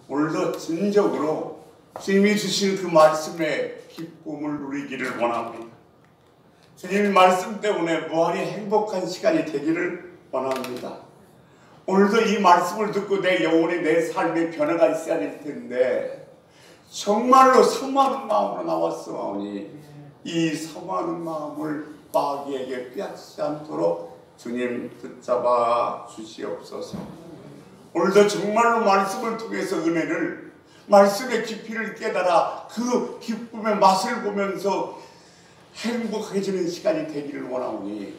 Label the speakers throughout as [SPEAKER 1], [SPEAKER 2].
[SPEAKER 1] 오늘도 진정으로 주님이 주신 그 말씀의 기쁨을 누리기를 원합니다. 주님 말씀 때문에 무한히 행복한 시간이 되기를 원합니다. 오늘도 이 말씀을 듣고 내 영혼이, 내 삶에 변화가 있어야 될 텐데 정말로 사모하는 마음으로 나왔사오니 이 사모하는 마음을 마귀에게 빼앗지 않도록 주님 붙잡아 주시옵소서. 오늘도 정말로 말씀을 통해서 은혜를, 말씀의 깊이를 깨달아 그 기쁨의 맛을 보면서 행복해지는 시간이 되기를 원하오니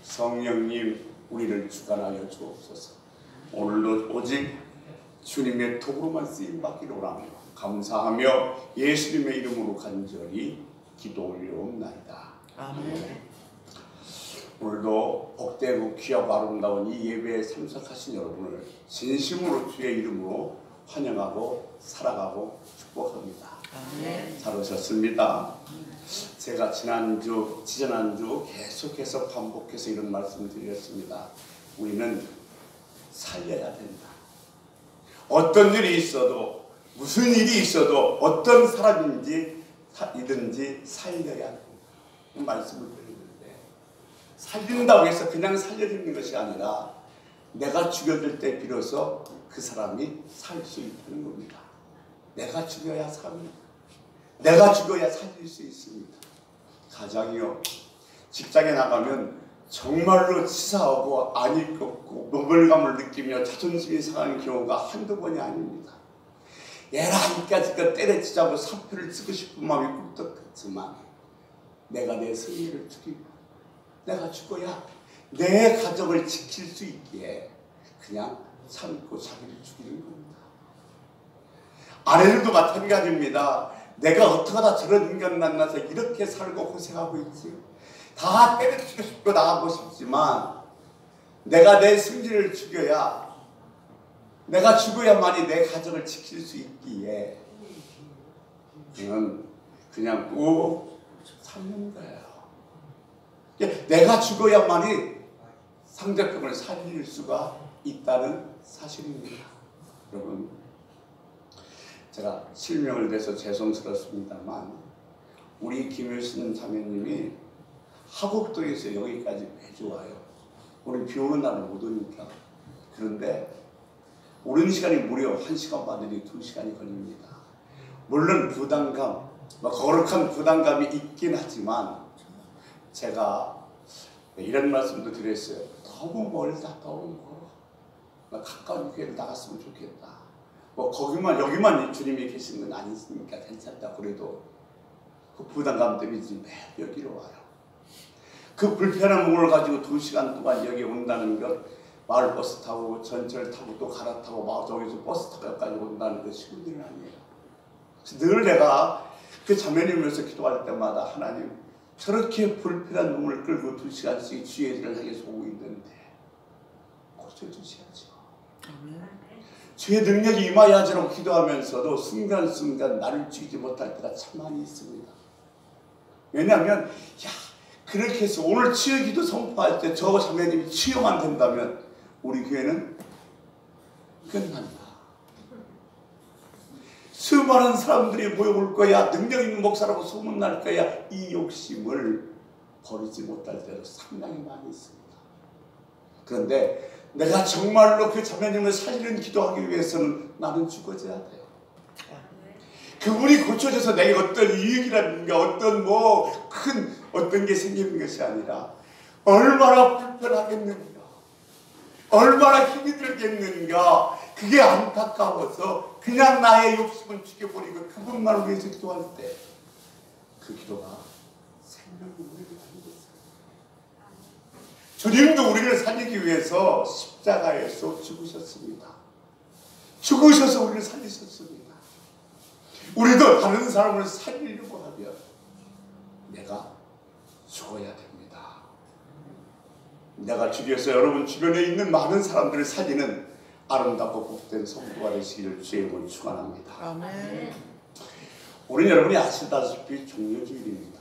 [SPEAKER 1] 성령님 우리를 주관하여 주옵소서. 오늘도 오직 주님의 도구로만 쓰임받기를 원합니다. 감사하며 예수님의 이름으로 간절히 기도 올려옵나이다. 아멘. 오늘도 복되고 귀하고 아름다운 이 예배에 참석하신 여러분을 진심으로 주의 이름으로 환영하고 사랑하고 축복합니다. 아멘. 잘 오셨습니다. 제가 지난주, 지난주 계속해서 반복해서 이런 말씀을 드렸습니다. 우리는 살려야 된다. 어떤 일이 있어도, 무슨 일이 있어도, 어떤 사람인지 이든지 살려야 된다. 이 말씀을 드리는데, 살린다고 해서 그냥 살려주는 것이 아니라 내가 죽여질 때 비로소 그 사람이 살 수 있다는 겁니다. 내가 죽여야 삽니다. 내가 죽어야 살릴 수 있습니다. 가장이요, 직장에 나가면 정말로 치사하고 안일 것 없고 노벨감을 느끼며 자존심이 상하는 경우가 한두 번이 아닙니다. 얘라 이까짓거 때려치자고 사표를 쓰고 싶은 마음이 꿀떡했지만 내가 내 승리를 죽이고 내가 죽어야 내 가족을 지킬 수 있기에 그냥 참고 자기를 죽이는 겁니다. 아내들도 마찬가지입니다. 내가 어떡하다 저런 인간 만나서 이렇게 살고 고생하고 있지. 다 때려치고 싶고 나가고 싶지만 내가 내 승리를 죽여야, 내가 죽어야만이 내 가족을 지킬 수 있기에 그냥 꼭 살는 거예요. 내가 죽어야만이 상대편을 살릴 수가 있다는 사실입니다. 여러분, 제가 실명을 대서 죄송스럽습니다만 우리 김효신 자매님이 하곡도에서 여기까지 매주 와요. 우리 비 오는 날은 못 오니까. 그런데 오는 시간이 무려 1시간 반 내지 2시간이 걸립니다. 물론 부담감, 거룩한 부담감이 있긴 하지만 제가 이런 말씀도 드렸어요. 너무 멀다, 너무 멀어. 가까운 교회를 나갔으면 좋겠다. 거기만, 여기만 주님이 계신 건 아니니까 괜찮다. 그래도 그 부담감 때문에 매일 여기로 와요. 그 불편한 몸을 가지고 2시간 동안 여기 온다는 것, 마을버스 타고 전철 타고 또 갈아타고 저기서 버스 타고 여기까지 온다는 것 쉬운 일은 아니에요. 늘 내가 그 자매님으로서 기도할 때마다 하나님, 저렇게 불편한 몸을 끌고 2시간씩 주의 일을 하게 오고 있는데 고쳐주셔야죠. 주의 능력이 임하여야지라고 기도하면서도 순간순간 나를 죽이지 못할 때가 참 많이 있습니다. 왜냐하면 그렇게 해서 오늘 치유 기도 선포할 때 저 자매님이 치유만 된다면 우리 교회는 끝난다. 수많은 사람들이 모여올 거야, 능력 있는 목사라고 소문날 거야, 이 욕심을 버리지 못할 때도 상당히 많이 있습니다. 그런데 내가 정말로 그 자매님을 살리는 기도하기 위해서는 나는 죽어져야 돼요. 그분이 고쳐져서 내게 어떤 이익이라든가 어떤 게 생기는 것이 아니라 얼마나 불편하겠는가, 얼마나 힘이 들겠는가, 그게 안타까워서 그냥 나의 욕심을 죽여버리고 그분만을 위해서 기도할 때 그 기도가 생명을 우리를 살리겠어요. 주님도 우리를 살리기 위해서 십자가에서 죽으셨습니다. 죽으셔서 우리를 살리셨습니다. 우리도 다른 사람을 살리려고 하면 내가 죽어야 됩니다. 내가 죽여서 여러분 주변에 있는 많은 사람들을 살리는 아름답고 복된 성도가 되시기를 주의 이름으로 축원합니다. 아멘. 우리는 여러분이 아시다시피 종려주일입니다.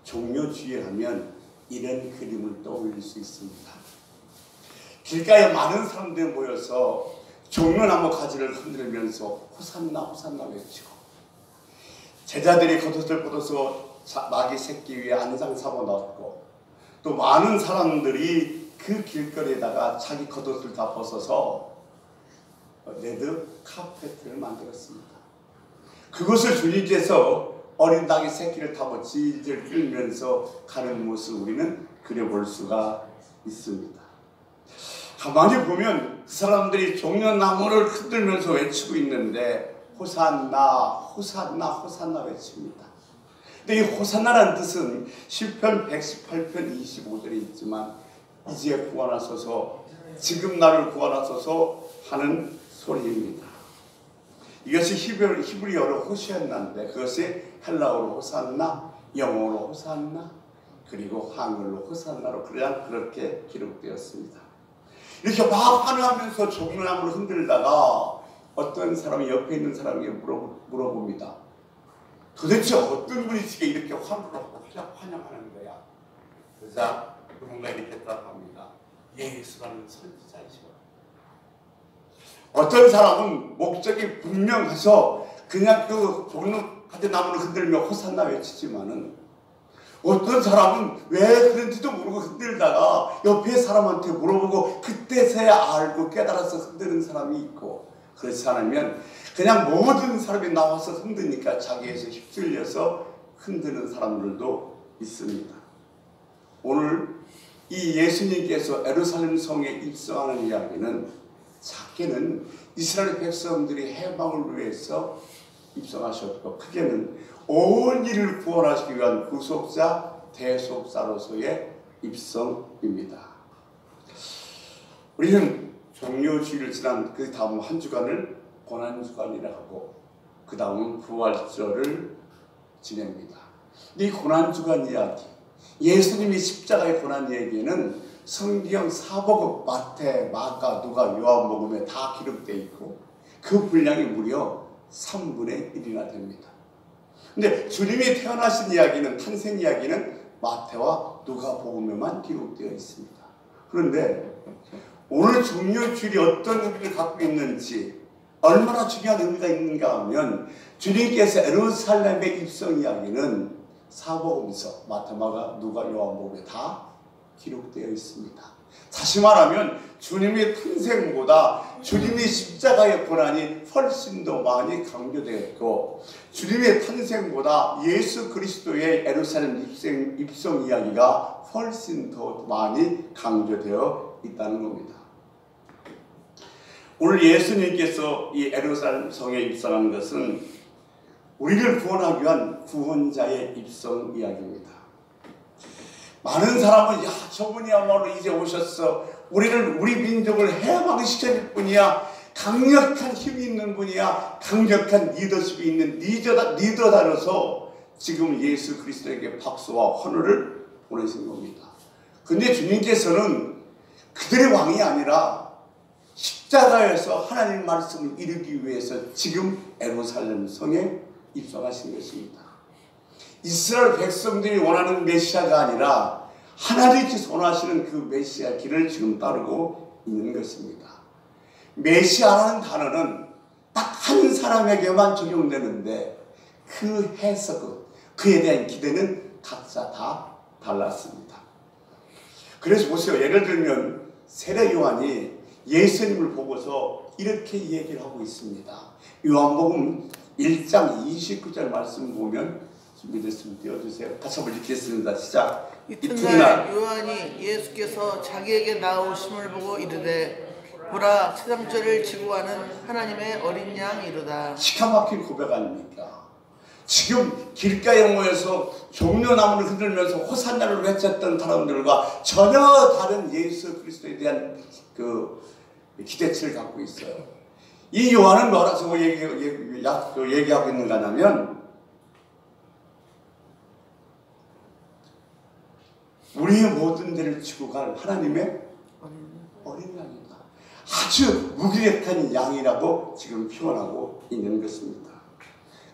[SPEAKER 1] 종려주일 하면 이런 그림을 떠올릴 수 있습니다. 길가에 많은 사람들이 모여서 종려나무 가지를 흔들면서 호산나 호산나 외치고, 제자들이 겉옷을 벗어서 마귀 새끼 위에 안장 삼아 넣었고, 또 많은 사람들이 그 길거리에다가 자기 겉옷을 다 벗어서 레드 카페트를 만들었습니다. 그것을 주님께서 어린 닭의 새끼를 타고 질질 끌면서 가는 모습을 우리는 그려볼 수가 있습니다. 가만히 보면 그 사람들이 종려나무를 흔들면서 외치고 있는데 호산나 호산나 호산나 외칩니다. 근데 이 호산나라는 뜻은 시편 118편 25절에 있지만 이제 구원하소서, 지금 나를 구원하소서 하는 소리입니다. 이것이 히브리어로 호시안나인데 그것이 헬라어로 호산나, 영어로 호산나, 그리고 한글로 호산나로 그렇게 기록되었습니다. 이렇게 막 환호하면서 종려나무를 흔들다가 어떤 사람이 옆에 있는 사람에게 물어봅니다. 도대체 어떤 분이시게 이렇게 환호하고 환영하는 거야? 그러자 누군가 이렇게 대답합니다. 예수라는 선지자이시오. 어떤 사람은 목적이 분명해서 그냥 그 종려나무를 흔들며 호산나 외치지만은, 어떤 사람은 왜 그런지도 모르고 흔들다가 옆에 사람한테 물어보고 그때서야 알고 깨달아서 흔드는 사람이 있고, 그렇지 않으면 그냥 모든 사람이 나와서 흔드니까 자기에서 휩쓸려서 흔드는 사람들도 있습니다. 오늘 이 예수님께서 예루살렘 성에 입성하는 이야기는 작게는 이스라엘 백성들이 해방을 위해서 입성하셨고, 크게는 온 일을 구원하시기 위한 구속자 대속사로서의 입성입니다. 우리는 종료주일을 지난 그 다음 한 주간을 고난주간이라 하고 그 다음은 부활절을 지냅니다. 이 고난주간 이야기, 예수님이 십자가의 고난 얘기는 성경 사복음 마태, 마가, 누가, 요한복음에 다 기록되어 있고 그 분량이 무려 3분의 1이나 됩니다. 근데 주님이 태어나신 이야기는, 탄생 이야기는 마태와 누가복음에만 기록되어 있습니다. 그런데 오늘 종료주일이 어떤 의미를 갖고 있는지, 얼마나 중요한 의미가 있는가 하면, 주님께서 예루살렘의 입성 이야기는 사복음서 마태, 마가, 누가, 요한복음에 다 기록되어 있습니다. 다시 말하면 주님의 탄생보다 주님의 십자가의 고난이 훨씬 더 많이 강조되었고, 주님의 탄생보다 예수 그리스도의 예루살렘 입성 이야기가 훨씬 더 많이 강조되어 있다는 겁니다. 오늘 예수님께서 이 예루살렘 성에 입성하는 것은 우리를 구원하기 위한 구원자의 입성 이야기입니다. 많은 사람은 야, 저분이야말로 이제 오셨어, 우리 민족을 해방시킬 분이야, 강력한 힘이 있는 분이야, 강력한 리더십이 있는 리더다라서 지금 예수 그리스도에게 박수와 환호를 보내신 겁니다. 근데 주님께서는 그들의 왕이 아니라 십자가에서 하나님 말씀을 이루기 위해서 지금 예루살렘 성에 입성하신 것입니다. 이스라엘 백성들이 원하는 메시아가 아니라 하나님께서 원하시는 그 메시아 길을 지금 따르고 있는 것입니다. 메시아라는 단어는 딱 한 사람에게만 적용되는데 그 해석은, 그에 대한 기대는 각자 다 달랐습니다. 그래서 보세요. 예를 들면 세례 요한이 예수님을 보고서 이렇게 얘기를 하고 있습니다. 요한복음 1장 29절 말씀 보면, 준비됐으면 띄워주세요. 같이 한번 읽겠습니다. 시작.
[SPEAKER 2] 이튿날 요한이 예수께서 자기에게 나오심을 보고 이르되 보라, 세상죄를 지고 가는 하나님의 어린 양이로다.
[SPEAKER 1] 기가 막힌 고백 아닙니까? 지금 길가에 모여서 종려나무를 흔들면서 호산나를 외쳤던 사람들과 전혀 다른 예수 그리스도에 대한 그 기대치를 갖고 있어요. 이 요한은 뭐라고 얘기하고 있는가 하면, 우리의 모든 죄를 지고 갈 하나님의 어린 양이다. 아주 무기력한 양이라고 지금 표현하고 있는 것입니다.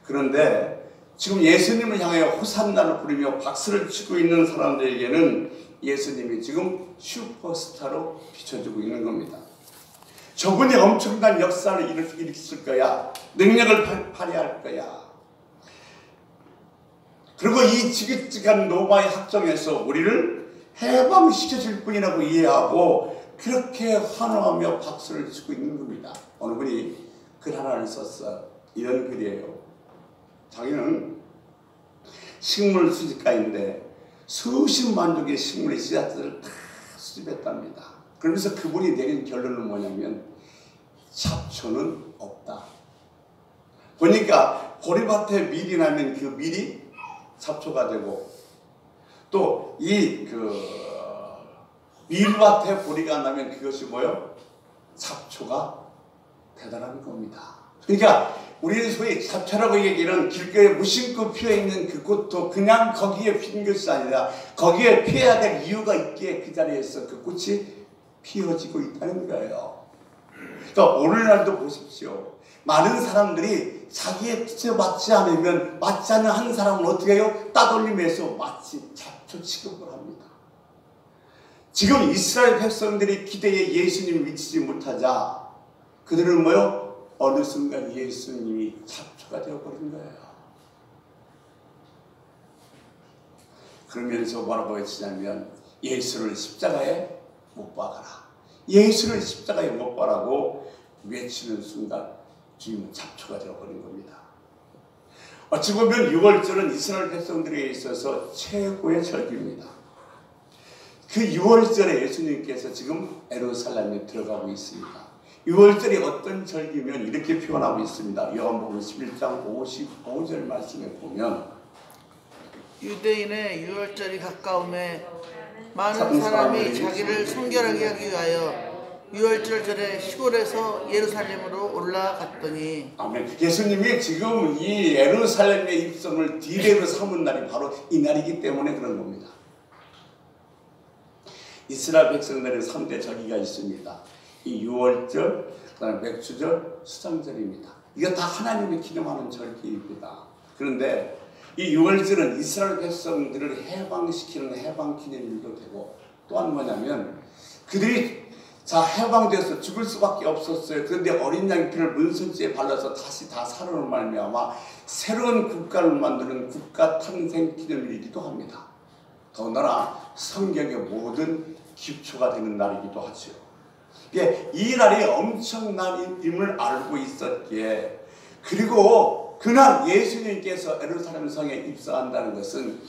[SPEAKER 1] 그런데 지금 예수님을 향하여 호산나를 부르며 박수를 치고 있는 사람들에게는 예수님이 지금 슈퍼스타로 비춰지고 있는 겁니다. 저분이 엄청난 역사를 일으킬 거야. 능력을 발휘할 거야. 그리고 이 지긋지긋한 로마의 학정에서 우리를 해방시켜줄 뿐이라고 이해하고 그렇게 환호하며 박수를 치고 있는 겁니다. 어느 분이 글 하나를 썼어. 이런 글이에요. 자기는 식물 수집가인데 수십만 종의 식물의 씨앗들을 다 수집했답니다. 그러면서 그분이 내린 결론은 뭐냐면 잡초는 없다. 보니까 보리밭에 밀이 나면 그 밀이 잡초가 되고 또 이 밀밭에 보리가 나면 그것이 뭐요? 잡초가 되더라는 겁니다. 그러니까 우리는 소위 잡초라고 얘기하는 길가에 무심코 피어있는 그 꽃도 그냥 거기에 핀 것이 아니라 거기에 피어야 될 이유가 있기에 그 자리에서 그 꽃이 피어지고 있다는 거예요. 그러니까 오늘날도 보십시오. 많은 사람들이 자기의 뜻에 맞지 않으면 맞지 않는 한 사람은 어떻게 해요? 따돌림해서 마치 잡초 취급을 합니다. 지금 이스라엘 백성들이 기대에 예수님이 미치지 못하자 그들은 뭐요? 어느 순간 예수님이 잡초가 되어버린 거예요. 그러면서 뭐라고 외치냐면 예수를 십자가에 못 박아라. 예수를 십자가에 못 박으라고 외치는 순간 주님은 잡초가 되어버린 겁니다. 어찌 보면 6월절은 이스라엘 백성들에게 있어서 최고의 절기입니다. 그 6월절에 예수님께서 지금 예루살렘에 들어가고 있습니다. 6월절이 어떤 절기면 이렇게 표현하고 있습니다. 요한복음 11장 55절 말씀에 보면
[SPEAKER 2] 유대인의 6월절이 가까움에 많은 사람이 자기를 성결하게 하기 위하여 6월절 전에 시골에서 예루살렘으로 올라갔더니
[SPEAKER 1] 아멘. 예수님이 지금 이 예루살렘의 입성을 디레로 삼은 날이 바로 이 날이기 때문에 그런 겁니다. 이스라엘 백성들의 3대 절기가 있습니다. 이 6월절, 그다음에 맥주절, 수장절입니다. 이거 다 하나님이 기념하는 절기입니다. 그런데 이 6월절은 이스라엘 백성들을 해방시키는 해방기념일도 되고 또한 뭐냐면 그들이 해방돼서 죽을 수밖에 없었어요. 그런데 어린 양 피를 문선지에 발라서 다시 다 살아난 말미암아 새로운 국가를 만드는 국가 탄생 기념일이기도 합니다. 더군다나 성경의 모든 기초가 되는 날이기도 하죠. 이 날이 엄청난 임을 알고 있었기에 그리고 그날 예수님께서 예루살렘 성에 입성한다는 것은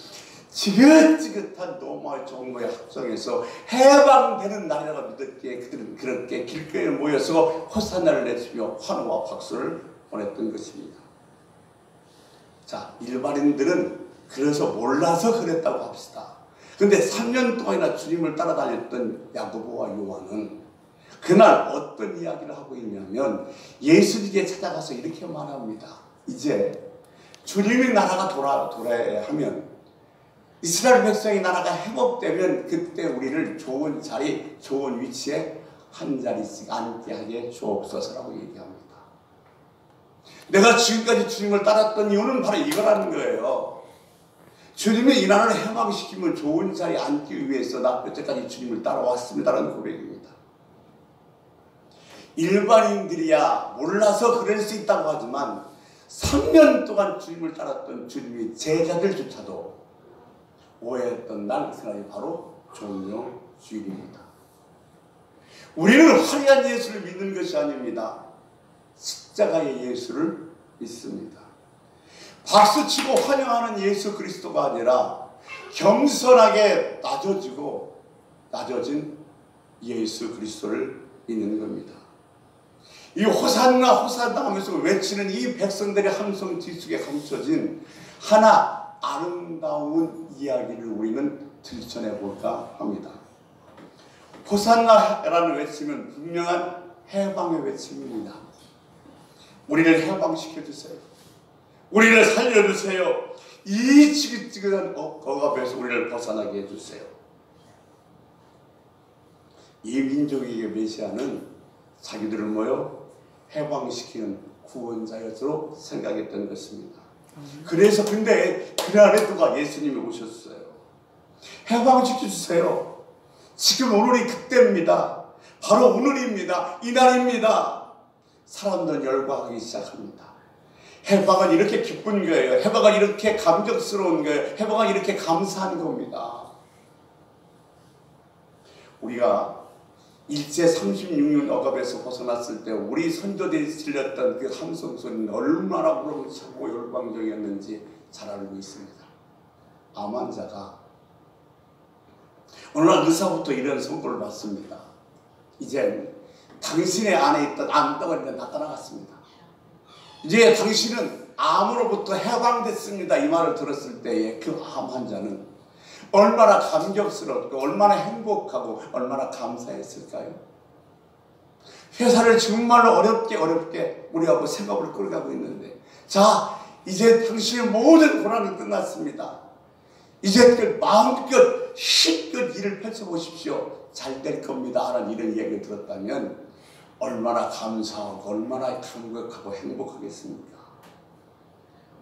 [SPEAKER 1] 지긋지긋한 로마 정부의 학정에서 해방되는 날이라고 믿었기에 그들은 그렇게 길거리에 모여서 호산나를 내치며 환호와 박수를 보냈던 것입니다. 자, 일반인들은 그래서 몰라서 그랬다고 합시다. 근데 3년 동안이나 주님을 따라다녔던 야고보와 요한은 그날 어떤 이야기를 하고 있냐면 예수님께 찾아가서 이렇게 말합니다. 이제 주님의 나라가 돌아야 하면 이스라엘 백성의 나라가 회복되면 그때 우리를 좋은 자리, 좋은 위치에 한 자리씩 앉게 하게 주옵소서라고 얘기합니다. 내가 지금까지 주님을 따랐던 이유는 바로 이거라는 거예요. 주님이 이 나라를 해방시키면 좋은 자리에 앉기 위해서 나 여태까지 주님을 따라왔습니다라는 고백입니다. 일반인들이야 몰라서 그럴 수 있다고 하지만 3년 동안 주님을 따랐던 주님의 제자들조차도 오해했던 날 그날이 바로 종료주일입니다. 우리는 화려한 예수를 믿는 것이 아닙니다. 십자가의 예수를 믿습니다. 박수치고 환영하는 예수 그리스도가 아니라 겸손하게 낮아진 예수 그리스도를 믿는 겁니다. 이 호산나 호산나 하면서 외치는 이 백성들의 함성 뒷속에 감춰진 하나 아름다운 이야기를 우리는 들춰내 볼까 합니다. 호산나라는 외침은 분명한 해방의 외침입니다. 우리를 해방시켜 주세요. 우리를 살려주세요. 이 지긋지긋한 억압에서 우리를 벗어나게 해주세요. 이 민족에게 메시아는 자기들을 모여 해방시키는 구원자였으로 생각했던 것입니다. 그래서 근데 그날에 누가 예수님이 오셨어요. 해방시켜주세요. 지금 오늘이 그때입니다. 바로 오늘입니다. 이날입니다. 사람들은 열광하기 시작합니다. 해방은 이렇게 기쁜 거예요. 해방은 이렇게 감격스러운 거예요. 해방은 이렇게 감사한 겁니다. 우리가 일제 36년 억압에서 벗어났을 때 우리 선조들이 질렸던 그 함성 소리는 얼마나 우렁차고 열광적이었는지 잘 알고 있습니다. 암 환자가 어느 날 의사부터 이런 선고를 받습니다. 이제 당신의 안에 있던 암덩어리는 다 떠나갔습니다. 이제 당신은 암으로부터 해방됐습니다. 이 말을 들었을 때에 그 암 환자는 얼마나 감격스럽고 얼마나 행복하고 얼마나 감사했을까요? 회사를 정말로 어렵게 우리하고 생업을 끌어가고 있는데, 자, 이제 당신의 모든 고난은 끝났습니다. 이제 그 마음껏 힘껏 일을 펼쳐보십시오. 잘 될 겁니다. 하는 이런 이야기를 들었다면 얼마나 감사하고 얼마나 감격하고 행복하겠습니까?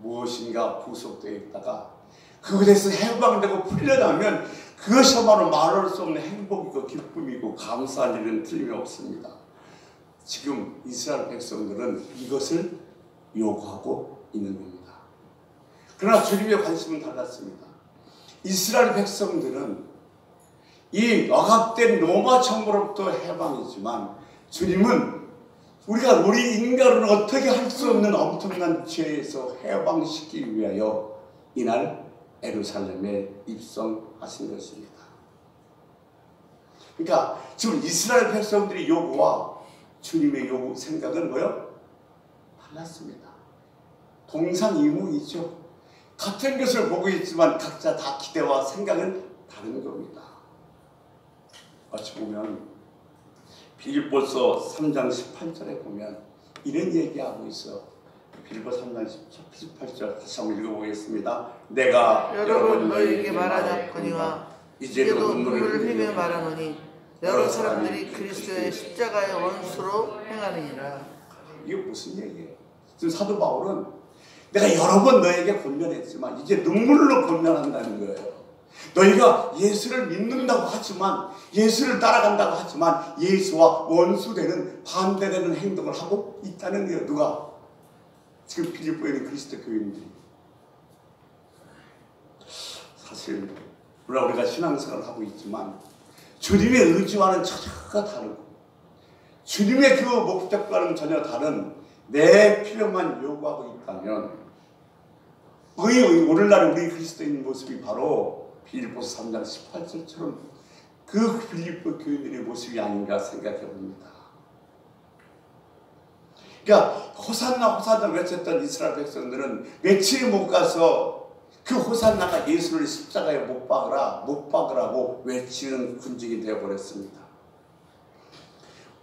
[SPEAKER 1] 무엇인가 구속되어 있다가 그것에서 해방되고 풀려나면 그것이야말로 말할 수 없는 행복이고 기쁨이고 감사할 일은 틀림없습니다. 지금 이스라엘 백성들은 이것을 요구하고 있는 겁니다. 그러나 주님의 관심은 달랐습니다. 이스라엘 백성들은 이 억압된 로마 정부로부터 해방이지만 주님은 우리 인간은 어떻게 할 수 없는 엄청난 죄에서 해방시키기 위하여 이날 예루살렘에 입성하신 것입니다. 그러니까 지금 이스라엘 백성들의 요구와 주님의 요구 생각은 뭐요? 달랐습니다. 동상이몽이죠. 같은 것을 보고 있지만 각자 다 기대와 생각은 다른 겁니다. 어찌 보면 빌립보서 3장 18절에 보면 이런 얘기하고 있어. 빌립보 3장 18절 다시 한번 읽어보겠습니다. 내가
[SPEAKER 2] 여러분 너희에게 말하자거니와 이제도 눈물을 흘리며 말하노니 여러 사람들이 그리스도의 십자가의 원수로 행하느니라.
[SPEAKER 1] 이게 무슨 얘기예요? 지금 사도 바울은 내가 여러 번 너에게 권면했지만 이제 눈물로 권면한다는 거예요. 너희가 예수를 믿는다고 하지만 예수를 따라간다고 하지만 예수와 원수되는 반대되는 행동을 하고 있다는 거예요. 누가? 지금 빌립보에 있는 그리스도 교인들이. 사실 물론 우리가 신앙생활을 하고 있지만 주님의 의지와는 전혀 다르고 주님의 그 목적과는 전혀 다른 내 필요만 요구하고 있다면 오늘날 우리 그리스도인 모습이 바로 빌립보서 3장 18절처럼 그 빌립보 교인들의 모습이 아닌가 생각해 봅니다. 그러니까 호산나 호산나 외쳤던 이스라엘 백성들은 며칠 못 가서 그 호산나가 예수를 십자가에 못 박으라고 외치는 군중이 되어버렸습니다.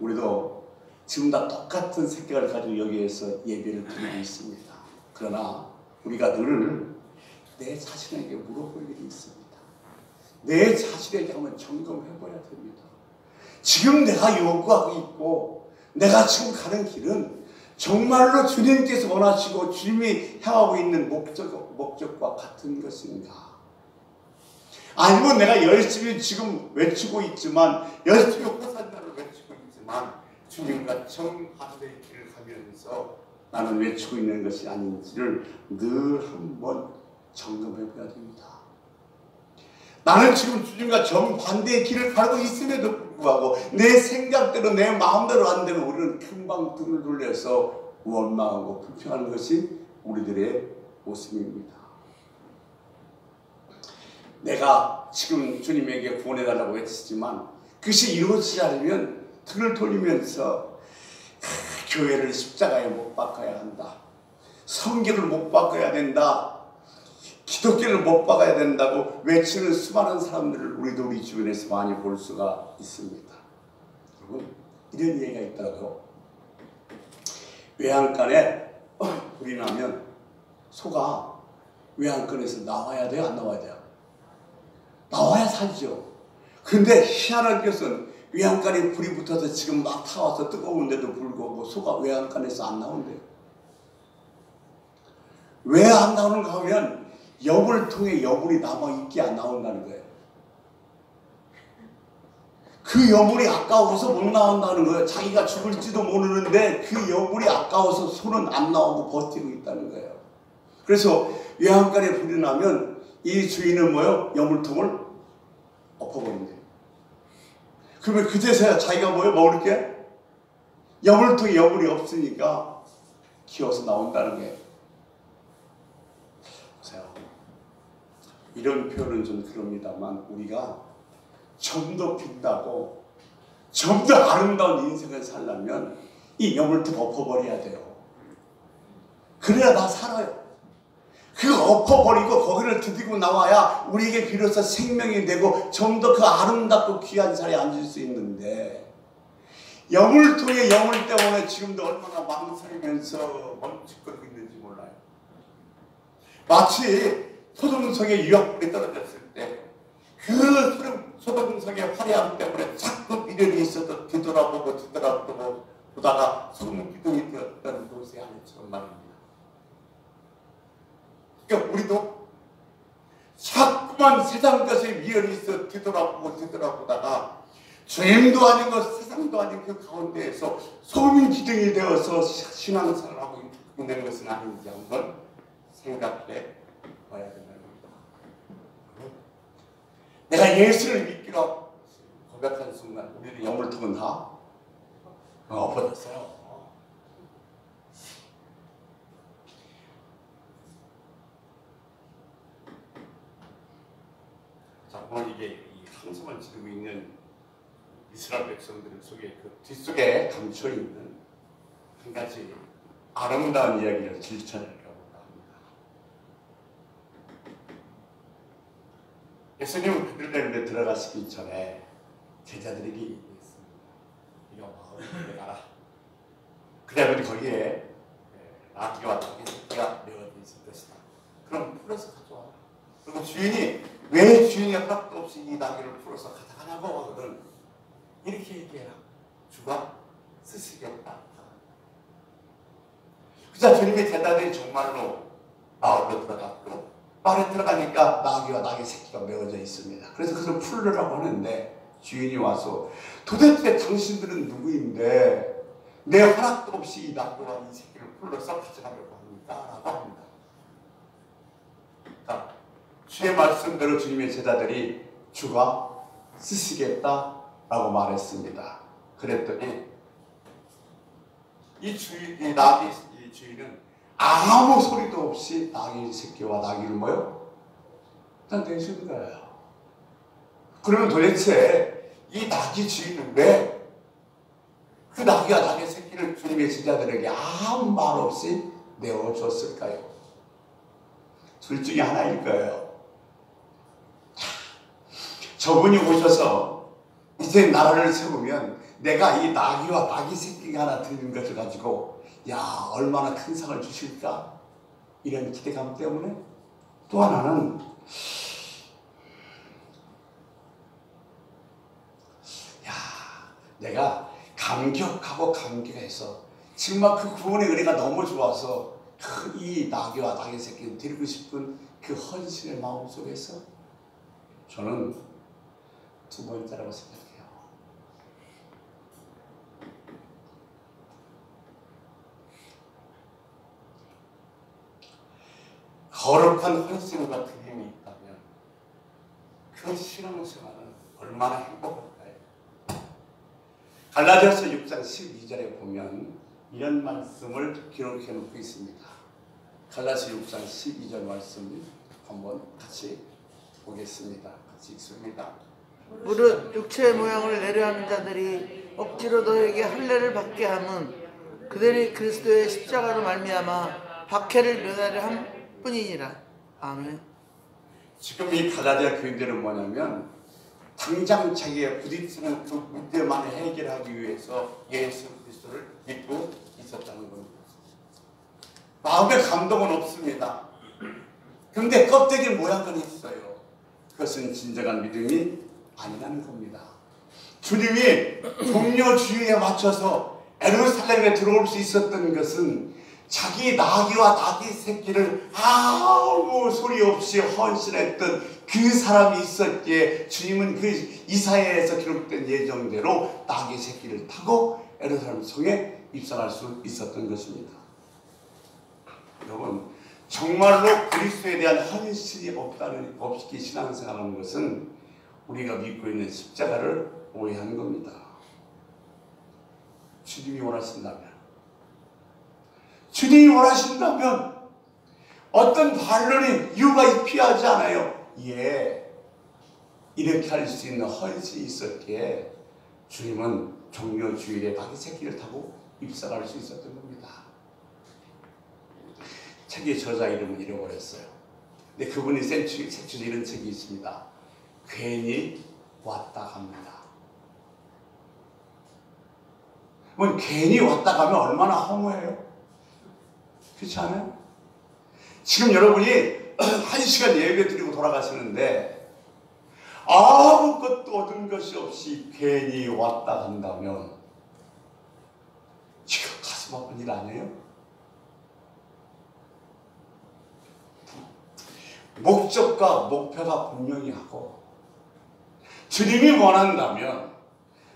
[SPEAKER 1] 우리도 지금 다 똑같은 생각을 가지고 여기에서 예배를 드리고 있습니다. 그러나 우리가 늘 내 자신에게 물어볼 일이 있습니다. 내 자신에게 한번 점검해봐야 됩니다. 지금 내가 요구하고 있고 내가 지금 가는 길은 정말로 주님께서 원하시고 주님이 향하고 있는 목적과 같은 것인가? 아니면 내가 열심히 지금 외치고 있지만 열심히 호산나를 외치고 있지만 주님과 정반대의 길을 가면서 나는 외치고 있는 것이 아닌지를 늘 한번 점검해봐야 됩니다. 나는 지금 주님과 정반대의 길을 가고 있음에도 불구하고 내 생각대로 내 마음대로 안 되면 우리는 금방 등을 돌려서 원망하고 불평하는 것이 우리들의 모습입니다. 내가 지금 주님에게 구원해달라고 외치지만 그것이 이루어지지 않으면 등을 돌리면서 교회를 십자가에 못 박아야 한다. 성경을 못 박아야 된다. 기독교를 못 박아야 된다고 외치는 수많은 사람들을 우리도 우리 주변에서 많이 볼 수가 있습니다. 여러분, 이런 얘기가 있더라고요. 외양간에 불이 나면 소가 외양간에서 나와야 돼요? 안 나와야 돼요? 나와야 살죠. 그런데 희한한 것은 외양간에 불이 붙어서 지금 막 타와서 뜨거운데도 불구하고 소가 외양간에서 안 나온대요. 왜 안 나오는가 하면 여불 통에 여불이 남아있게 안 나온다는 거예요. 그 여물이 아까워서 못 나온다는 거예요. 자기가 죽을지도 모르는데 그 여물이 아까워서 손은 안 나오고 버티고 있다는 거예요. 그래서 외양간에 불이 나면 이 주인은 뭐예요? 여물통을 엎어버린대요. 그러면 그제서야 자기가 뭐예요? 먹을 게? 여물통에 여물이 없으니까 기어서 나온다는 게. 보세요. 이런 표현은 좀 그럽니다만 우리가 좀 더 빛나고 좀 더 아름다운 인생을 살려면 이 여물통 엎어버려야 돼요. 그래야 나 살아요. 그 엎어버리고 거기를 디디고 나와야 우리에게 비로소 생명이 되고 좀 더 그 아름답고 귀한 자리에 앉을 수 있는데, 여물통의 여물 때문에 지금도 얼마나 망설이면서 멈칫거리고 있는지 몰라요. 마치 소동성의 유약불이 떨어졌을 때 그 소동성의 화려함 때문에 자꾸 미련이 있어도 뒤돌아보고 보다가 소금 기둥이 되었던 노새 아내처럼 말입니다. 그러니까 우리도 자꾸만 세상 것에 미련이 있어 뒤돌아보다가 죄인도 아니고 세상도 아닌 그 가운데에서 소금 기둥이 되어서 신앙생활을 하고 있는 것은 아닌지 한번 생각해 봐야 된다는 겁니다. 내가 예수를 믿기로 고백한 순간 우리는 여물통은 다 엎어졌어요. 자, 오늘 이게 이 항성을 지르고 있는 이스라엘 백성들 속에 그 뒷속에 감춰 있는 한 가지 아름다운 이야기를 질쳐내려고 합니다. 예수님은 베들레헴에 들어가시기 전에 제자들에게 얘기했습니다. 이거 마을에 가라. 그러면 거기에 나귀와 닭의 새끼가 메어져 있을 것이다. 그럼 풀어서 가져와라. 그리고 주인이 왜 주인이 허락도 없이 이 나귀를 풀어서 가져가냐고 하거든. 이렇게 얘기해라. 주가 쓰시겠다. 그래서 주님의 제자들이 정말로 마을로 들어갔고, 마을에 들어가니까 나귀와 나귀 새끼가 메어져 있습니다. 그래서 그걸 풀으라고 하는데 주인이 와서 도대체 당신들은 누구인데 내 허락도 없이 이 나귀와 이 새끼를 풀러서 가져가려고 합니까? 라고 합니다. 자, 주의 말씀대로 주님의 제자들이 주가 쓰시겠다 라고 말했습니다. 그랬더니 이 주인은 아무 소리도 없이 나귀 새끼와 나귀를 뭐요? 일단 내주는 거예요. 그러면 도대체 이 나귀 주인은 왜 그 나귀와 나귀 새끼를 주님의 제자들에게 아무 말 없이 내어줬을까요? 둘 중에 하나일 거예요. 저분이 오셔서 이제 나라를 세우면 내가 이 나귀와 나귀 새끼가 하나 들린 것을 가지고 야 얼마나 큰 상을 주실까? 이런 기대감 때문에. 또 하나는 야 내가 감격하고 감격해서 정말 그 구원의 은혜가 너무 좋아서 이 나귀와 나귀 새끼를 드리고 싶은 그 헌신의 마음 속에서 저는 두 번째라고 생각해요. 거룩한 헌신과 드림이 있다면 그 신앙생활은 얼마나 행복할까요? 갈라디아서 6장 12절에 보면 이런 말씀을 기록해 놓고 있습니다. 갈라디아서 6장 12절 말씀 한번 같이 보겠습니다. 같이 읽습니다.
[SPEAKER 2] 무릇 육체의 모양을 내려하는 자들이 억지로 너에게 할례를 받게 함은 그들이 그리스도의 십자가로 말미암아 박해를 면하려 함 뿐이니라. 아멘.
[SPEAKER 1] 지금 이 갈라디아 교인들은 뭐냐면 당장 자기가 부딪히는 그 문제만을 해결하기 위해서 예수 그리스도를 믿고 있었다는 겁니다. 마음의 감동은 없습니다. 그런데 껍데기 모양은 있어요. 그것은 진정한 믿음이 아니라는 겁니다. 주님이 종려 주의에 맞춰서 예루살렘에 들어올 수 있었던 것은 자기 나귀와 나귀 새끼를 아무 소리 없이 헌신했던 그 사람이 있었기에 주님은 그 이사야에서 기록된 예정대로 나귀 새끼를 타고 예루살렘 성에 입성할 수 있었던 것입니다. 여러분, 정말로 그리스도에 대한 헌신이 없이 신앙생활하는 것은 우리가 믿고 있는 십자가를 오해한 겁니다. 주님이 원하신다면 어떤 반론이 이유가 필요하지 않아요. 이렇게 할 수 있는 헌신이 있었기에 주님은 종려 주일에 나귀 새끼를 타고 입성할 수 있었던 겁니다. 책의 저자 이름은 잃어버렸어요. 근데 그분이 쓴 책 중에 이런 책이 있습니다. 괜히 왔다 갑니다. 괜히 왔다 가면 얼마나 허무해요? 그렇지 않아요? 지금 여러분이 1시간 예배 드리고 돌아가시는데 아무것도 얻은 것이 없이 괜히 왔다 간다면 지금 가슴 아픈 일 아니에요? 목적과 목표가 분명히 하고 주님이 원한다면,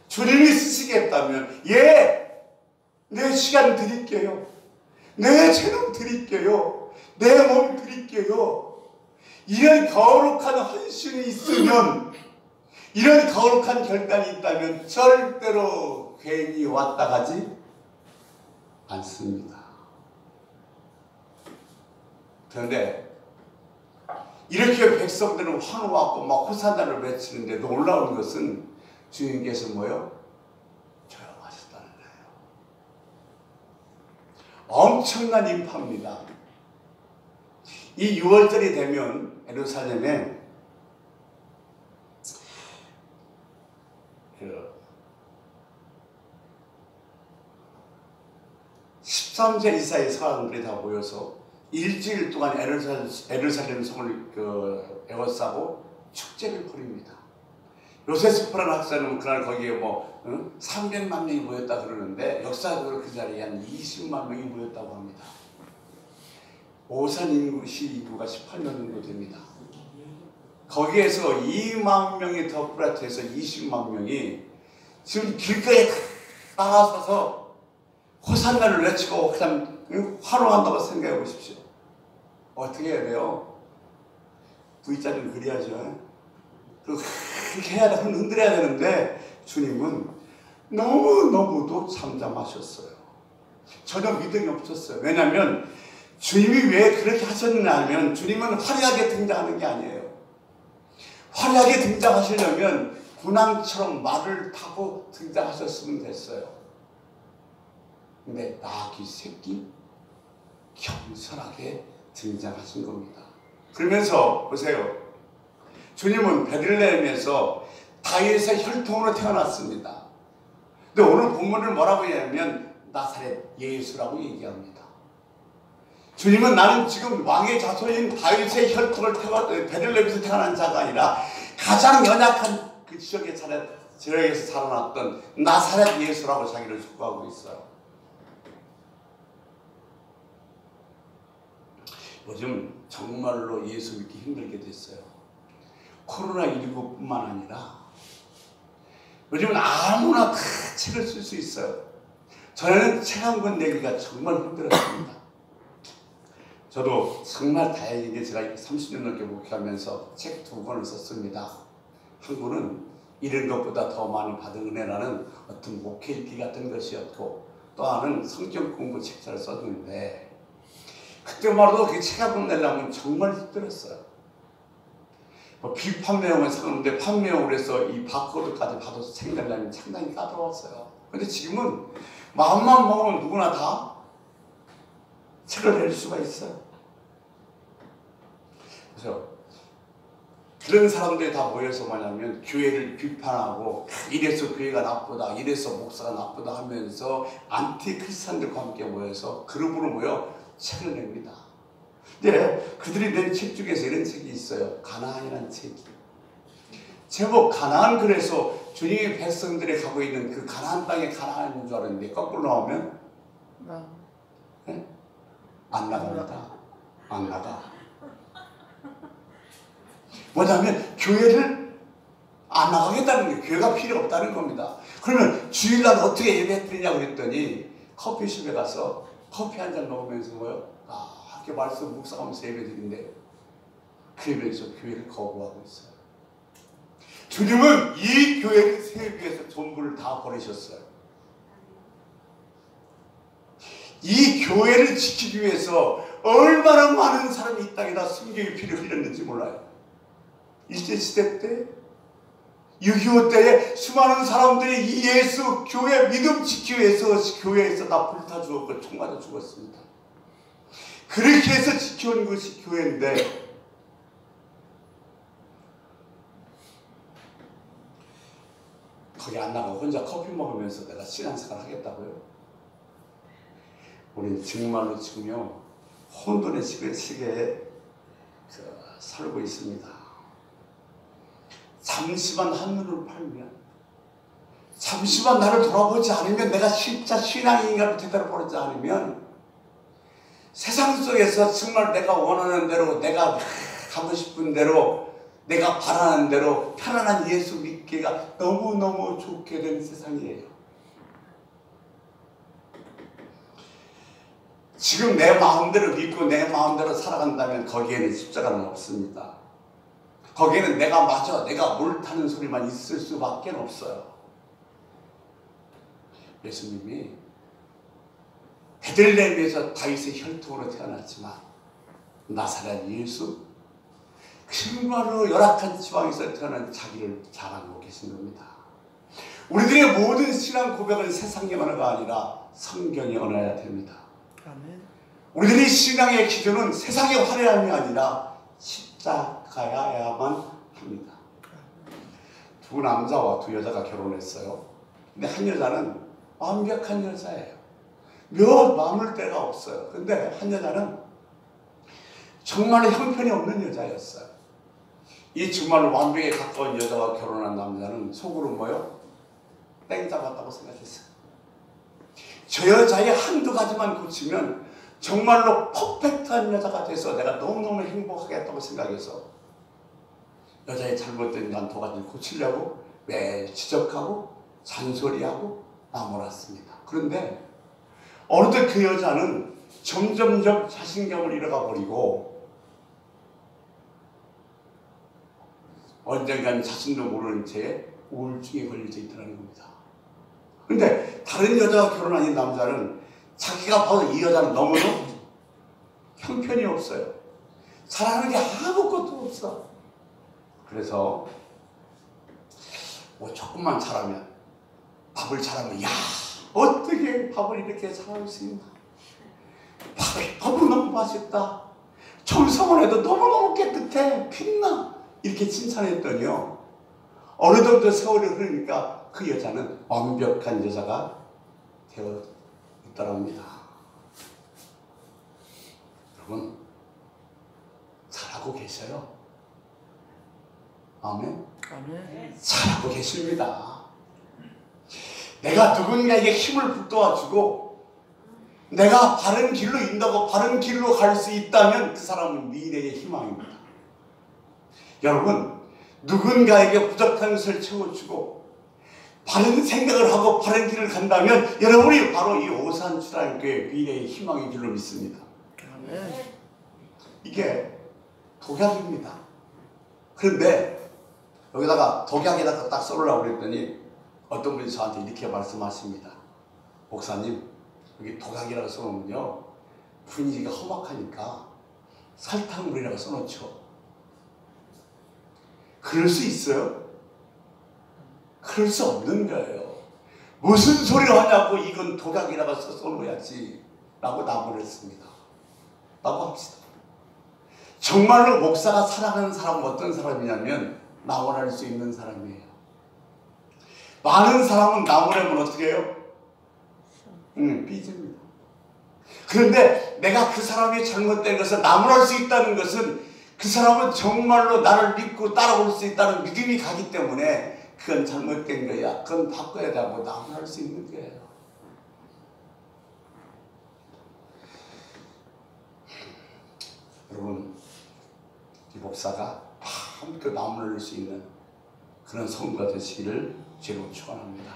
[SPEAKER 1] 주님이 쓰시겠다면 내 시간 드릴게요. 내 재능 드릴게요. 내 몸 드릴게요. 이런 거룩한 헌신이 있으면, 이런 거룩한 결단이 있다면 절대로 괜히 왔다 가지 않습니다. 그런데 이렇게 백성들은 환호하고 막 호산나를 외치는데 놀라운 것은 주님께서 뭐요? 조용하셨다는 거예요. 엄청난 인파입니다. 이 6월절이 되면 예루살렘에 13세 이사의 사람들이 다 모여서 일주일 동안 예루살렘 성을 에워싸고 축제를 벌입니다. 요세스프라는 학자는 그날 거기에 300만 명이 모였다 그러는데 역사적으로 그 자리에 한 20만 명이 모였다고 합니다. 오산 인구가 18만 정도 됩니다. 거기에서 2만 명이 더 플라트해서 20만 명이 지금 길가에 나가서 호산나를 외치고 그냥 환호한다고 생각해 보십시오. 어떻게 해야 돼요? V자는 그래야죠. 그렇게 해야 돼. 흔들어야 되는데 주님은 너무너무도 잠잠하셨어요. 전혀 믿음이 없었어요. 왜냐하면 주님이 왜 그렇게 하셨느냐 하면 주님은 화려하게 등장하는 게 아니에요. 화려하게 등장하시려면 군왕처럼 말을 타고 등장하셨으면 됐어요. 근데 나귀 새끼 겸손하게 등장하신 겁니다. 그러면서 보세요. 주님은 베들레헴에서 다윗의 혈통으로 태어났습니다. 근데 오늘 본문을 뭐라고 얘기하냐면 나사렛 예수라고 얘기합니다. 주님은 나는 지금 왕의 자손인 다윗의 혈통을 베들레헴에서 태어난 자가 아니라 가장 연약한 그 지역에서 살아났던 나사렛 예수라고 자기를 축구하고 있어요. 요즘 정말로 예수 믿기 힘들게 됐어요. 코로나19뿐만 아니라 요즘은 아무나 다 책을 쓸 수 있어요. 전에는 책 한 권 내기가 정말 힘들었습니다. 저도 정말 다행히게 제가 30년 넘게 목회하면서 책 2권을 썼습니다. 한 권은 이런 것보다 더 많이 받은 은혜라는 어떤 목회 읽기 같은 것이었고, 또 하나는 성경 공부 책자를 썼는데 그때 말도 그 책 한 권 내려면 정말 힘들었어요. 비판매형을 사는데 판매형을 해서 이 바코드까지 받아서 책 내려면 상당히 까다로웠어요. 근데 지금은 마음만 먹으면 누구나 다 책을 낼 수가 있어요. 그래서 그런 사람들이 다 모여서 뭐냐면 교회를 비판하고 이래서 교회가 나쁘다, 이래서 목사가 나쁘다 하면서 안티크리스찬들과 함께 모여서 그룹으로 모여 책을 냅니다. 근데 그들이 낸 책 중에서 이런 책이 있어요. 가나안이라는 책이. 제목 가나안. 그래서 주님의 백성들이 가고 있는 그 가나안 땅에 가나안인 줄 알았는데 거꾸로 나오면 네? 안 나갑니다. 안 나가. 뭐냐면 교회를 안 나가겠다는 게 교회가 필요 없다는 겁니다. 그러면 주일날 어떻게 예배드리냐고 그랬더니 커피숍에 가서 커피 한 잔 먹으면서 뭐요? 학교 말씀 묵상하면서 예배드린데 그 예배에서 교회를 거부하고 있어요. 주님은 이 교회를 세우기 위해서 전부를 다 버리셨어요. 이 교회를 지키기 위해서 얼마나 많은 사람이 이 땅에다 숨기의 피를 흘렸는지 몰라요. 일제시대 때, 6.25 때에 수많은 사람들이 이 예수 교회 믿음 지키기 위해서 교회에서 다 불타 죽었고 총 맞아 죽었습니다. 그렇게 해서 지켜온 것이 교회인데 거기 안 나가고 혼자 커피 먹으면서 내가 신앙생활 하겠다고요? 우리는 정말로 지금요 혼돈의 시대에 살고 있습니다. 잠시만 한눈을 팔면, 잠시만 나를 돌아보지 않으면, 내가 진짜 신앙인가를 제대로 보지 않으면 세상 속에서 정말 내가 원하는 대로, 내가 가고 싶은 대로, 내가 바라는 대로 편안한 예수 믿기가 너무너무 좋게 된 세상이에요. 지금 내 마음대로 믿고 내 마음대로 살아간다면 거기에는 십자가는 없습니다. 거기에는 내가 맞아, 내가 옳다는 소리만 있을 수밖에 없어요. 예수님이 베들레헴에서 다윗의 혈통으로 태어났지만 나사렛 예수, 정말로 열악한 지방에서 태어난 자기를 자랑하고 계신 겁니다. 우리들의 모든 신앙 고백은 세상의 언어가 아니라 성경의 언어여야 됩니다.
[SPEAKER 2] 아멘.
[SPEAKER 1] 우리들의 신앙의 기준은 세상의 화려함이 아니라 십자가야만 합니다. 두 남자와 두 여자가 결혼했어요. 근데 한 여자는 완벽한 여자예요. 몇 마음을 데가 없어요. 근데 한 여자는 정말로 형편이 없는 여자였어요. 이 정말로 완벽에 가까운 여자와 결혼한 남자는 속으로 뭐요? 땡 잡았다고 생각했어요. 저 여자의 한두 가지만 고치면 정말로 퍼펙트한 여자가 돼서 내가 너무너무 행복하겠다고 생각해서 여자의 잘못된 두 가지를 고치려고 매일 지적하고 잔소리하고 나몰았습니다. 그런데 어느덧 그 여자는 점점점 자신감을 잃어가 버리고 언젠간 자신도 모르는 채 우울증에 걸려져 있다는 겁니다. 그런데 다른 여자와 결혼한 이 남자는 자기가 봐도 이 여자는 너무너무 형편이 없어요. 잘하는 게 아무것도 없어. 그래서 뭐 조금만 잘하면, 밥을 잘하면, 야 어떻게 밥을 이렇게 잘할 수 있나? 밥은 너무 맛있다. 청소만 해도 너무너무 깨끗해. 빛나. 이렇게 칭찬했더니요, 어느 정도 세월이 흐르니까 그 여자는 완벽한 여자가 되어 있더랍니다. 여러분, 잘하고 계셔요. 아멘.
[SPEAKER 2] 아멘.
[SPEAKER 1] 잘하고 계십니다. 내가 누군가에게 힘을 북돋아주고 내가 바른 길로 인도하고 바른 길로 갈 수 있다면 그 사람은 미래의 희망입니다. 여러분, 누군가에게 부족한 것을 채워주고 바른 생각을 하고 바른 길을 간다면 여러분이 바로 이 오산주라교회 미래의 희망인 줄로 믿습니다.
[SPEAKER 2] 아멘.
[SPEAKER 1] 이게 독약입니다. 그런데 여기다가 독약에다가 딱 써놓으라고 그랬더니 어떤 분이 저한테 이렇게 말씀하십니다. 목사님, 여기 독약이라고 써놓으면요 분위기가 험악하니까 설탕물이라고 써놓죠. 그럴 수 있어요? 그럴 수 없는 거예요. 무슨 소리를 하냐고 이건 독약이라고 써놓아야지 라고 나무를 했습니다. 라고 합시다. 정말로 목사가 사랑하는 사람은 어떤 사람이냐면 나무랄 수 있는 사람이에요. 많은 사람은 나무라면 어떻게 해요? 삐집니다. 그런데 내가 그 사람이 잘못된 것을 나무랄 수 있다는 것은 그 사람은 정말로 나를 믿고 따라올 수 있다는 믿음이 가기 때문에 그건 잘못된 거야. 그건 바꿔야 되고 나무랄 수 있는 거예요. 목사가 마음껏 나무를 수 있는 그런 성도가 되시기를 주로 축원합니다.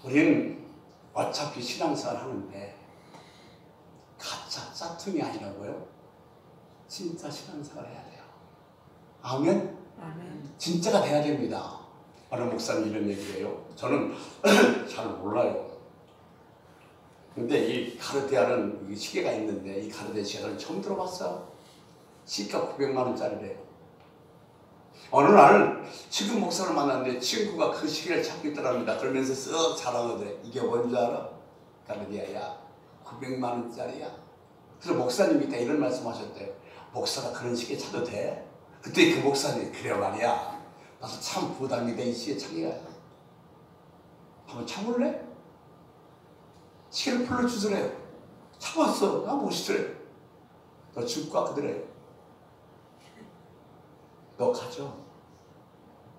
[SPEAKER 1] 우리는 어차피 신앙생활 하는데 가짜 짝퉁이 아니라고요. 진짜 신앙생활 해야 돼요. 아멘?
[SPEAKER 2] 아멘.
[SPEAKER 1] 진짜가 돼야 됩니다. 어느 목사님 이런 얘기해요. 저는 잘 몰라요. 근데 이 가르디아는 시계가 있는데 이 가르디아 시계를 처음 들어봤어요. 시가 900만 원짜리래요. 어느 날 지금 목사를 만났는데 친구가 그 시계를 찾고 있더랍니다. 그러면서 쓱 자랑하더래. 이게 뭔지 알아? 가르디아야. 900만 원짜리야. 그래서 목사님이 다 이런 말씀하셨대요. 목사가 그런 시계 찾아도 돼? 그때 그 목사님이 그래 말이야. 나도 참 부담이 돼 이 시계 찾기가. 한번 참을래? 시계를 불러주더래요. 참았어. 나 멋있더래. 너 죽과 그더래요. 너 가져.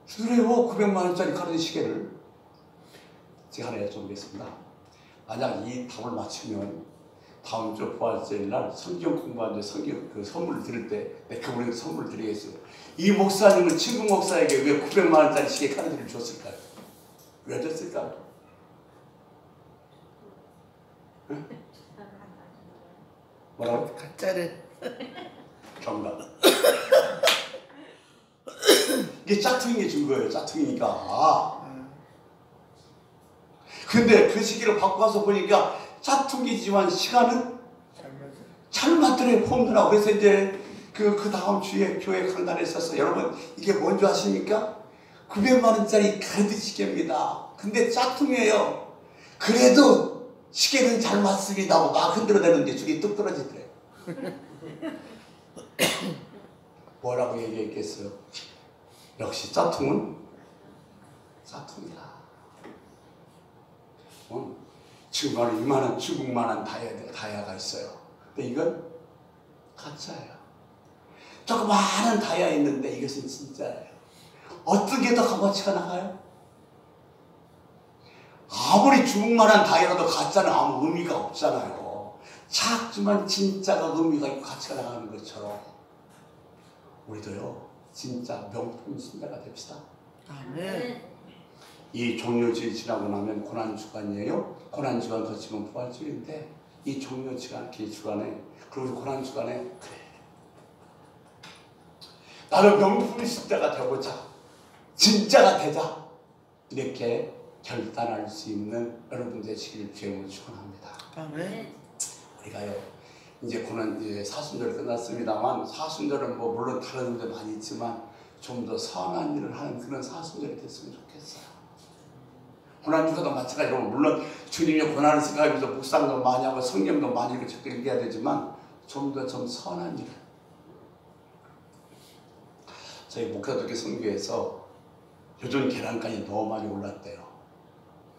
[SPEAKER 1] 주더래요. 900만 원짜리 가르디 시계를. 제가 하나 여쭤보겠습니다. 만약 이 답을 맞추면 다음 주 부활절 날 성경 공부하는데 성경 그 선물을 드릴 때 내가 그분에게 선물을 드리겠어요. 이 목사님은 친구 목사에게 왜 900만 원짜리 시계 가르디를 줬을까요? 왜 줬을까요? 응? 뭐라고?
[SPEAKER 2] 가짜를.
[SPEAKER 1] 정답. 이게 짝퉁이 준 거예요. 짝퉁이니까. 근데 그 시기를 바꿔서 보니까 짝퉁이지만 시간은 잘 맞더래요. 폼들하고. 그래서 이제 그 다음 주에 교회 강단에 있어서 여러분 이게 뭔지 아십니까? 900만 원짜리 가르디 시계입니다. 근데 짝퉁이에요. 그래도 시계는 잘 맞습니다 하고 막 흔들어대는데 줄이 뚝 떨어지더래요. 뭐라고 얘기했겠어요? 역시 짝퉁은 짝퉁이다. 지금 이만한 중국만한 다이아가 있어요. 근데 이건 가짜예요. 조그마한 다이아 있는데 이것은 진짜예요. 어떤 게 더 값어치가 나가요? 아무리 중국만한 다이아라도 가짜는 아무 의미가 없잖아요. 작지만 진짜가 의미가 있고 가치가 나가는 것처럼 우리도요 진짜 명품 신자가 됩시다.
[SPEAKER 2] 아멘.
[SPEAKER 1] 이 종료주일 지나고 나면 고난주간이에요. 고난주간 거치면 부활주일인데 이 종료주간에 그리고 고난주간에 그래 나는 명품 신자가 되고자 진짜가 되자 이렇게 결단할 수 있는 여러분 되시길 주님으로 축원합니다.
[SPEAKER 2] 아멘.
[SPEAKER 1] 우리가요 이제 고난 이제 사순절 끝났습니다만 사순절은 뭐 물론 다른 분들 많이 있지만 좀 더 선한 일을 하는 그런 사순절이 됐으면 좋겠어요. 고난주가도 마찬가지로 물론 주님의 고난을 생각하면서 묵상도 많이 하고 성경도 많이 읽고 책도 읽어야 되지만 좀 더 좀 선한 일. 저희 목사도교 선교에서 요즘 계란값이 너무 많이 올랐대요.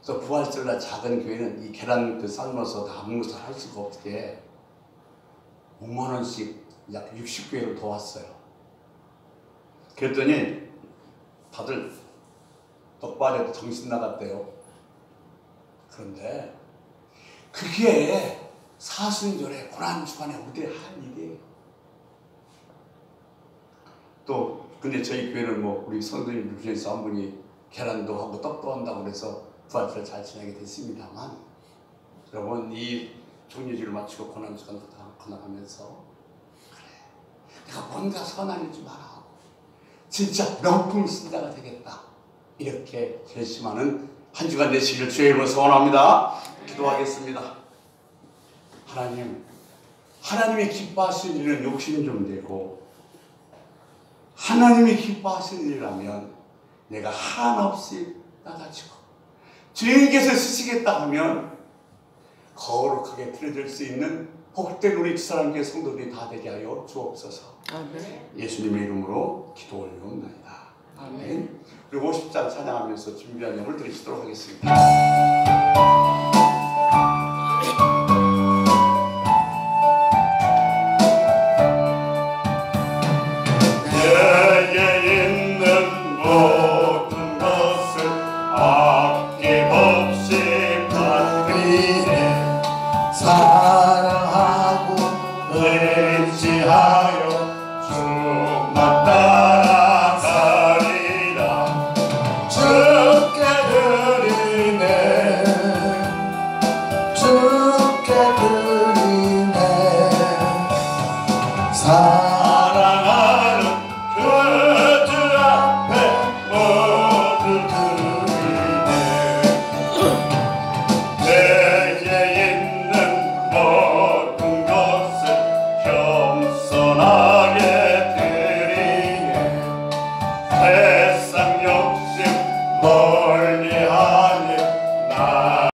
[SPEAKER 1] 그래서 부활절날 작은 교회는 이 계란 그 삶아서 다 아무것도 할 수가 없게 5만 원씩 약 60교회를 도왔어요. 그랬더니 다들 떡밥에도 정신 나갔대요. 그런데 그게 사순절에 고난주간에 우리들이 할 일이에요. 또 근데 저희 교회는 뭐 우리 선생님 중에서 한 분이 계란도 하고 떡도 한다고 그래서 부활절을 잘 지내게 됐습니다만 여러분 이 종료주를 마치고 고난주간도 다 건너가면서 그래 내가 뭔가 선한 일 좀 하나 하고 진짜 명품 신자가 되겠다 이렇게 결심하는 한 주간 되시기를 주의 이름으로 소원합니다. 기도하겠습니다. 하나님이 기뻐하시는 일은 욕심 좀 내고 하나님이 기뻐하시는 일이라면 내가 한없이 나가지고 주님께서 쓰시겠다 하면 거룩하게 드려질 수 있는 복된 우리 주사람교회 성도들이 다 되게 하여 주옵소서.
[SPEAKER 2] 아멘.
[SPEAKER 1] 예수님의 이름으로 기도 올려옵나이다. 아멘. 우리 50장 찬양하면서 준비한 영을 드리시도록 하겠습니다.
[SPEAKER 2] 사랑하고 의지
[SPEAKER 3] 할렐루야